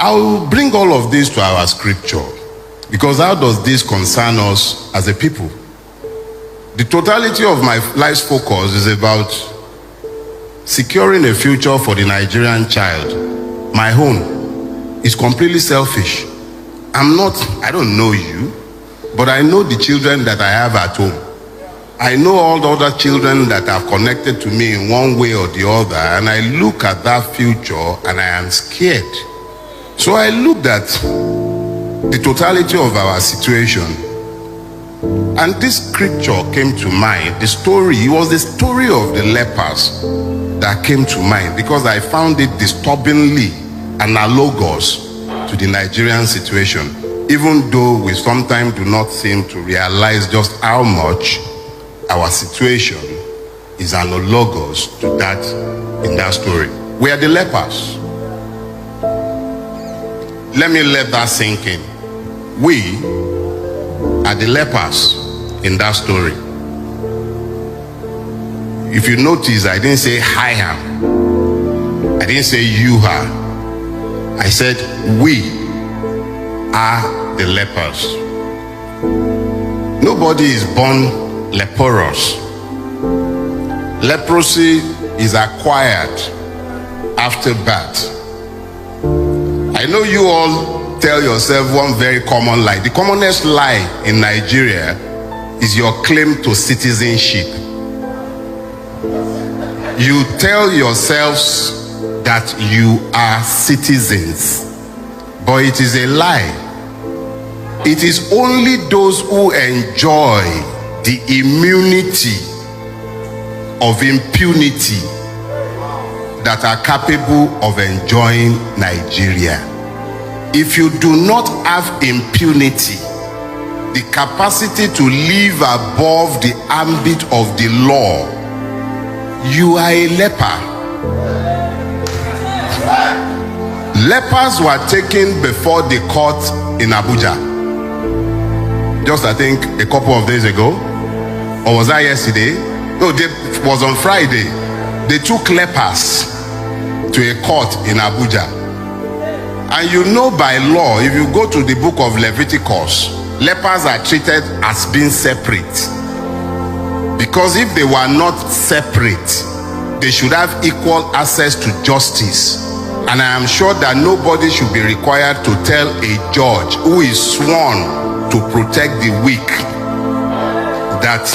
I'll bring all of this to our scripture, because how does this concern us as a people? The totality of my life's focus is about securing a future for the Nigerian child. My own is completely selfish. I don't know you, but I know the children that I have at home. I know all the other children that are connected to me in one way or the other, and I look at that future and I am scared. So I looked at the totality of our situation, and this scripture came to mind. It was the story of the lepers that came to mind, because I found it disturbingly analogous to the Nigerian situation, even though we sometimes do not seem to realize just how much our situation is analogous to that in that story. We are the lepers. Let me let that sink in. We are the lepers in that story. If you notice, I didn't say I am. I didn't say you are. I said we are the lepers. Nobody is born leprous. Leprosy is acquired after birth. I know you all tell yourself one very common lie. The commonest lie in Nigeria is your claim to citizenship. You tell yourselves that you are citizens, but it is a lie. It is only those who enjoy the immunity of impunity that are capable of enjoying Nigeria. If you do not have impunity, the capacity to live above the ambit of the law, you are a leper. Lepers were taken before the court in Abuja. Just I think a couple of days ago, or was that yesterday? No, it was on Friday. They took lepers to a court in Abuja. And you know by law, if you go to the book of Leviticus, lepers are treated as being separate. Because if they were not separate, they should have equal access to justice. And I am sure that nobody should be required to tell a judge who is sworn to protect the weak that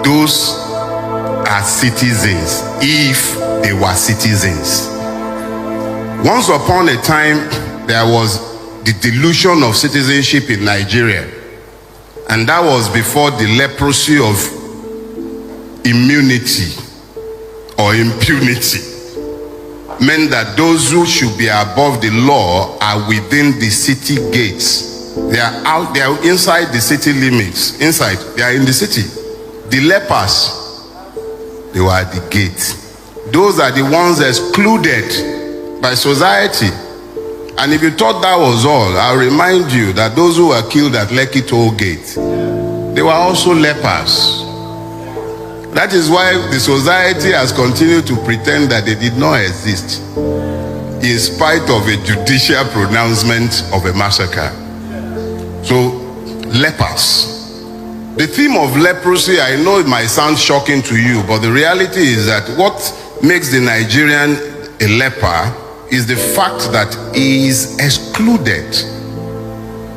those are citizens, if they were citizens. Once upon a time, there was the delusion of citizenship in Nigeria, and that was before the leprosy of immunity or impunity meant that those who should be above the law are within the city gates. They are out, they are inside the city limits. Inside, they are in the city. The lepers, they were at the gate. Those are the ones excluded by society. And if you thought that was all, I'll remind you that those who were killed at Lekki Toll Gate, they were also lepers. That is why the society has continued to pretend that they did not exist, in spite of a judicial pronouncement of a massacre. So, lepers. The theme of leprosy, I know it might sound shocking to you, but the reality is that what makes the Nigerian a leper is the fact that he is excluded.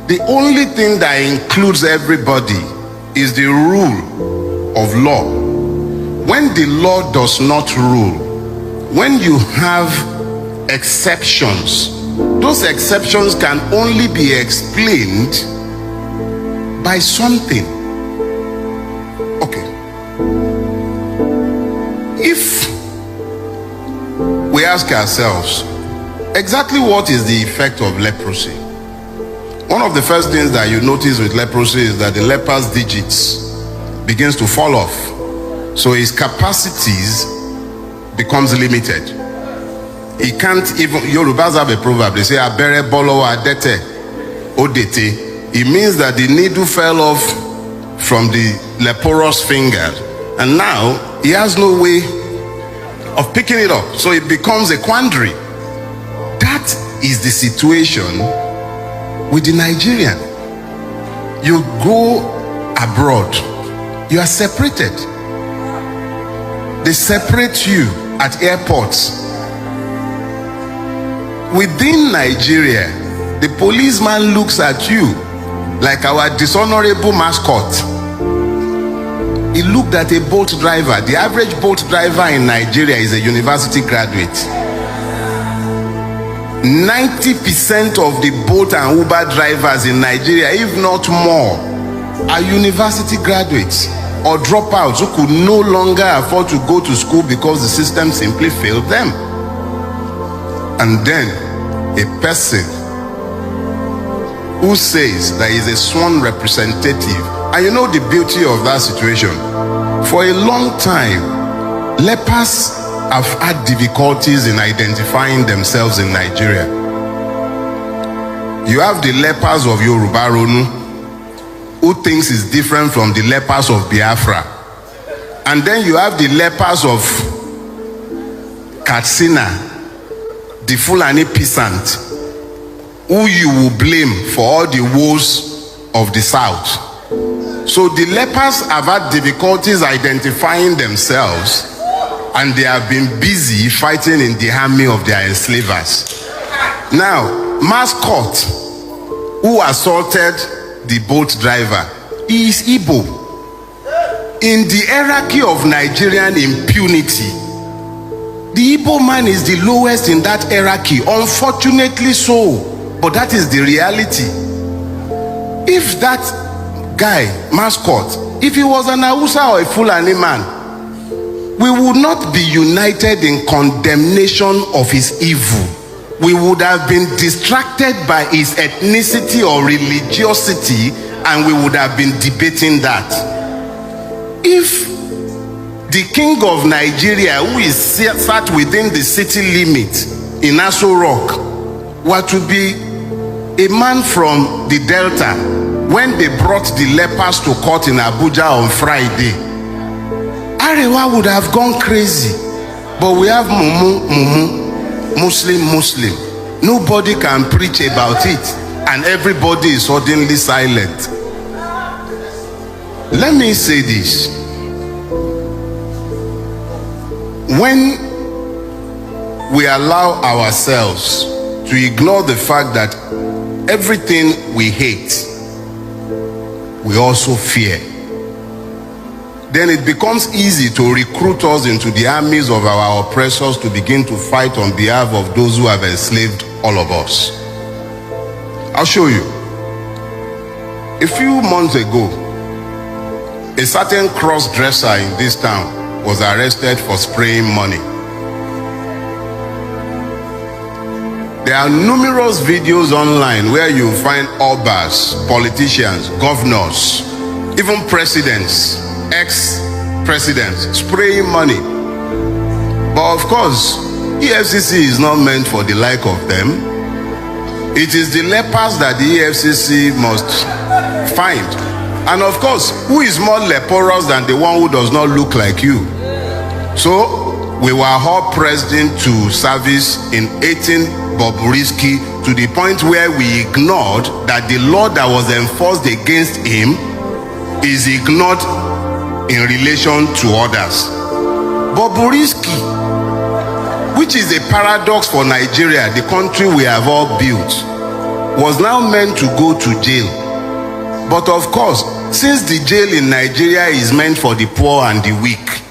The only thing that includes everybody is the rule of law. When the law does not rule, when you have exceptions, those exceptions can only be explained by something. Okay. If we ask ourselves, exactly what is the effect of leprosy? One of the first things that you notice with leprosy is that the leper's digits begins to fall off. So his capacities becomes limited. He can't even, Yorubas have a proverb, they say, abere bolo adete odete. It means that the needle fell off from the leprous finger, and now he has no way of picking it up. So it becomes a quandary. That is the situation with the Nigerian. You go abroad, you are separated. They separate you at airports. Within Nigeria, the policeman looks at you like our dishonorable mascot. He looked at a boat driver. The average boat driver in Nigeria is a university graduate. 90% of the boat and Uber drivers in Nigeria, if not more, are university graduates or dropouts who could no longer afford to go to school because the system simply failed them. And then a person who says that he is a sworn representative. And you know the beauty of that situation? For a long time, lepers have had difficulties in identifying themselves in Nigeria. You have the lepers of Yoruba Ronu, who thinks is different from the lepers of Biafra. And then you have the lepers of Katsina, the Fulani peasant, who you will blame for all the woes of the South. So the lepers have had difficulties identifying themselves, and they have been busy fighting in the army of their enslavers. Now, mascot who assaulted the boat driver is Igbo. In the hierarchy of Nigerian impunity, the Igbo man is the lowest in that hierarchy, unfortunately so, but that is the reality. If that guy, mascot, if he was an Hausa or a Fulani man, we would not be united in condemnation of his evil. We would have been distracted by his ethnicity or religiosity, and we would have been debating that. If the king of Nigeria, who is sat within the city limit in Aso Rock, were to be a man from the Delta, when they brought the lepers to court in Abuja on Friday, Arewa would have gone crazy. But we have Muslim. Nobody can preach about it, and everybody is suddenly silent. Let me say this. When we allow ourselves to ignore the fact that everything we hate, we also fear, then it becomes easy to recruit us into the armies of our oppressors to begin to fight on behalf of those who have enslaved all of us. I'll show you. A few months ago, a certain cross-dresser in this town was arrested for spraying money. There are numerous videos online where you find obas, politicians, governors, even presidents, ex-presidents spraying money. But of course, EFCC is not meant for the like of them. It is the lepers that the EFCC must find. And of course, who is more leprous than the one who does not look like you? So we were all pressed into service in 18 Bobrisky to the point where we ignored that the law that was enforced against him is ignored in relation to others. Bobrisky, which is a paradox for Nigeria, the country we have all built, was now meant to go to jail. But of course, since the jail in Nigeria is meant for the poor and the weak,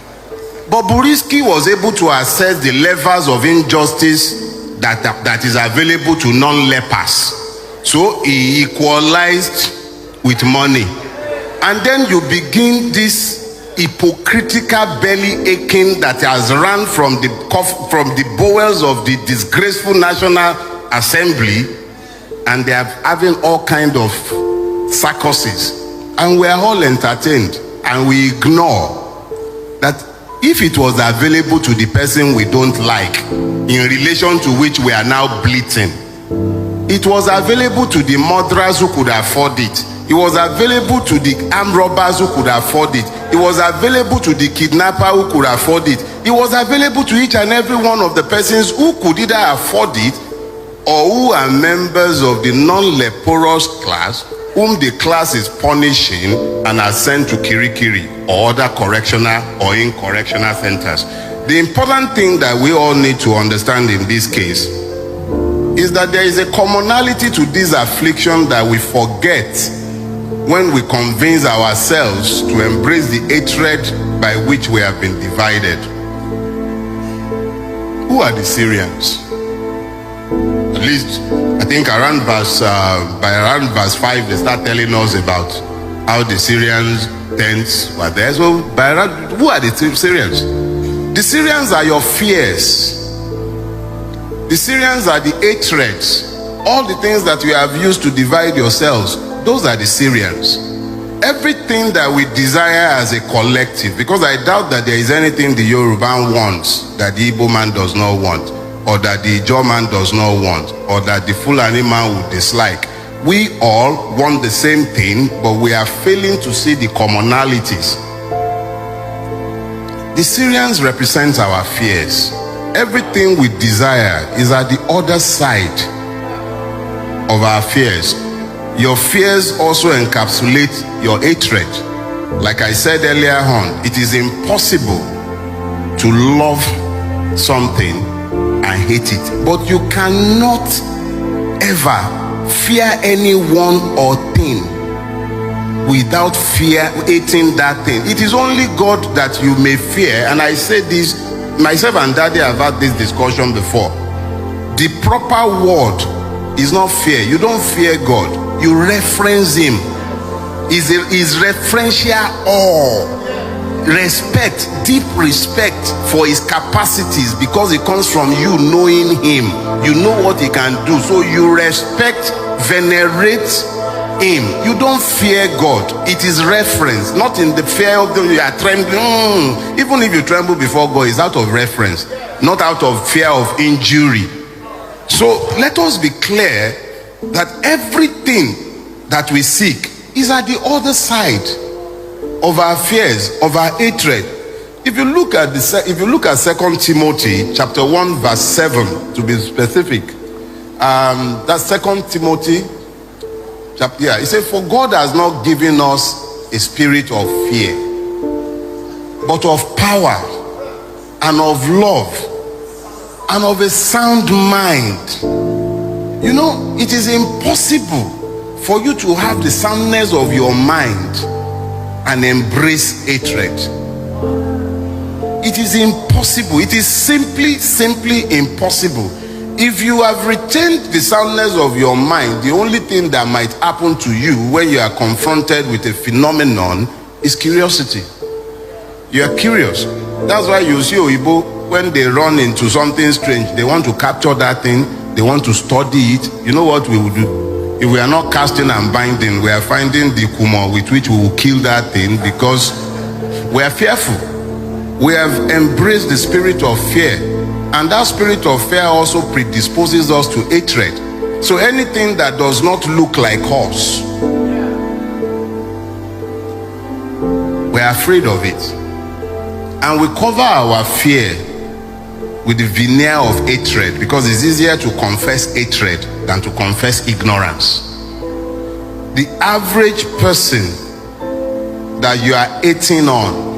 Bobrisky was able to assess the levels of injustice that is available to non-lepers. So he equalized with money. And then you begin this hypocritical belly aching that has run from the bowels of the disgraceful National Assembly, and they are having all kind of circuses, and we are all entertained, and we ignore that if it was available to the person we don't like, in relation to which we are now bleating, it was available to the murderers who could afford it. It was available to the armed robbers who could afford it. It was available to the kidnapper who could afford it. It was available to each and every one of the persons who could either afford it or who are members of the non-leprous class, whom the class is punishing and are sent to Kirikiri or other correctional or in-correctional centers. The important thing that we all need to understand in this case is that there is a commonality to this affliction that we forget when we convince ourselves to embrace the hatred by which we have been divided. Who are the Syrians? At least, I think by around verse 5, they start telling us about how the Syrians' tents were there. So, who are the Syrians? The Syrians are your fears. The Syrians are the hatreds. All the things that you have used to divide yourselves, those are the Syrians. Everything that we desire as a collective, because I doubt that there is anything the Yoruba wants that the Igbo man does not want, or that the Ijaw man does not want, or that the Fulani man would dislike. We all want the same thing, but we are failing to see the commonalities. The Syrians represent our fears. Everything we desire is at the other side of our fears. Your fears also encapsulate your hatred. Like I said earlier on, it is impossible to love something and hate it. But you cannot ever fear anyone or thing without hating that thing. It is only God that you may fear. And I say this, myself and Daddy have had this discussion before. The proper word is not fear. You don't fear God. You reference him. Is referential awe. Respect, deep respect for his capacities, because it comes from you knowing him. You know what he can do. So you respect, venerate him. You don't fear God. It is reference, not in the fear of them. You are trembling. Even if you tremble before God, it's out of reference, not out of fear of injury. So let us be clear that everything that we seek is at the other side of our fears, of our hatred. If you look at 2 Timothy chapter 1 verse 7, to be specific, that's 2 Timothy chapter, it says, for God has not given us a spirit of fear, but of power and of love and of a sound mind. You know, it is impossible for you to have the soundness of your mind and embrace hatred. It is impossible. It is simply impossible. If you have retained the soundness of your mind, the only thing that might happen to you when you are confronted with a phenomenon is curiosity. You are curious. That's why you see Oyibo, when they run into something strange, they want to capture that thing, they want to study it. You know what we will do? If we are not casting and binding, we are finding the kumo with which we will kill that thing, because we are fearful. We have embraced the spirit of fear, and that spirit of fear also predisposes us to hatred. So anything that does not look like us, we are afraid of it, and we cover our fear with the veneer of hatred, because it's easier to confess hatred than to confess ignorance. The average person that you are hating on,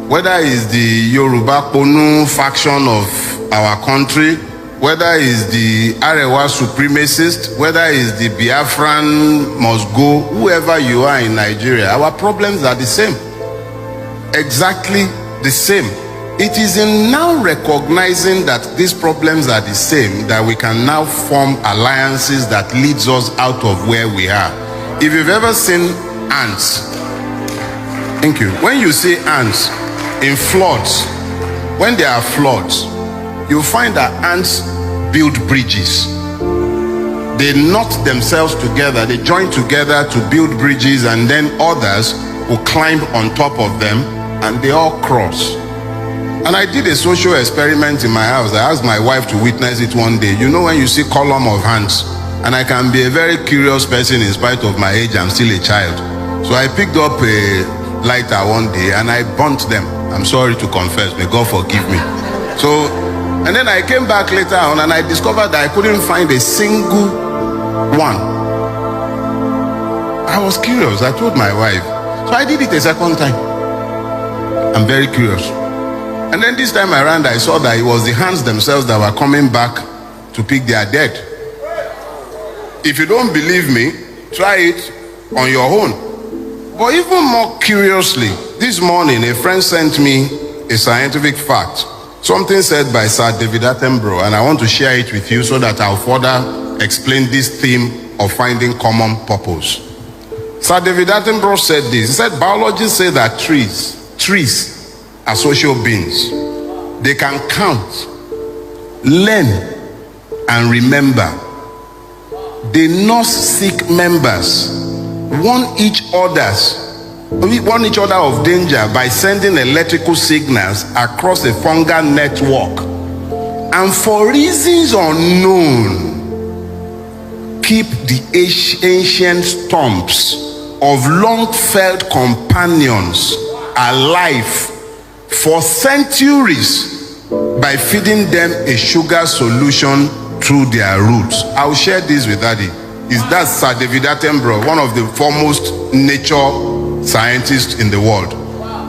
whether it's the Yoruba Ponu faction of our country, whether it's the Arewa supremacist, whether it's the Biafran must go, whoever you are in Nigeria, our problems are the same. Exactly the same. It is in now recognizing that these problems are the same that we can now form alliances that leads us out of where we are. If you've ever seen ants, thank you. When you see ants in floods, when there are floods, you'll find that ants build bridges. They knot themselves together, they join together to build bridges, and then others will climb on top of them and they all cross. And I did a social experiment in my house. I asked my wife to witness it one day. You know, when you see column of ants, and I can be a very curious person in spite of my age, I'm still a child. So I picked up a lighter one day and I burnt them. I'm sorry to confess, may God forgive me. So And then I came back later on and I discovered that I couldn't find a single one. I was curious. I told my wife. So I did it a second time. I'm very curious. And then this time around, I saw that it was the hands themselves that were coming back to pick their dead. If you don't believe me, try it on your own. But even more curiously, this morning a friend sent me a scientific fact. Something said by Sir David Attenborough, and I want to share it with you so that I'll further explain this theme of finding common purpose. Sir David Attenborough said this. He said biologists say that trees are social beings. They can count, learn, and remember. They nurse sick members, warn each other of danger by sending electrical signals across a fungal network, and for reasons unknown keep the ancient stumps of long-felt companions alive for centuries by feeding them a sugar solution through their roots. I'll share this with Daddy. That's Sir David Attenborough, one of the foremost nature scientists in the world.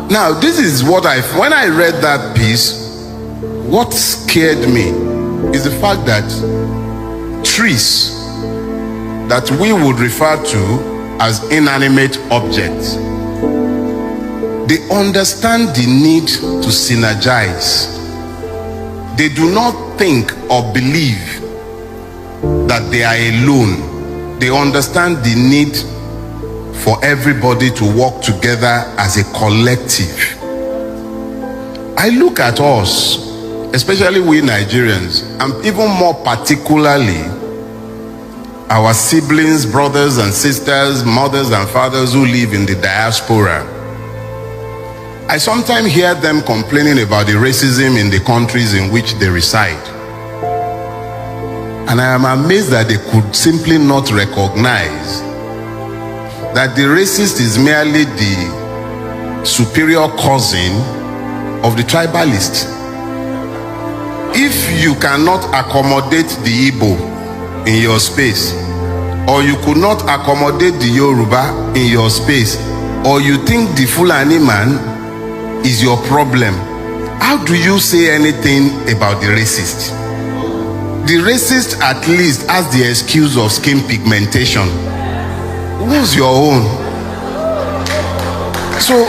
Now, this is what when I read that piece, what scared me is the fact that trees that we would refer to as inanimate objects, they understand the need to synergize. They do not think or believe that they are alone. They understand the need for everybody to work together as a collective. I look at us, especially we Nigerians, and even more particularly our siblings, brothers and sisters, mothers and fathers who live in the diaspora. I sometimes hear them complaining about the racism in the countries in which they reside. And I am amazed that they could simply not recognize that the racist is merely the superior cousin of the tribalist. If you cannot accommodate the Igbo in your space, or you could not accommodate the Yoruba in your space, or you think the Fulani man is your problem, how do you say anything about the racist? The racist at least has the excuse of skin pigmentation. What's your own? So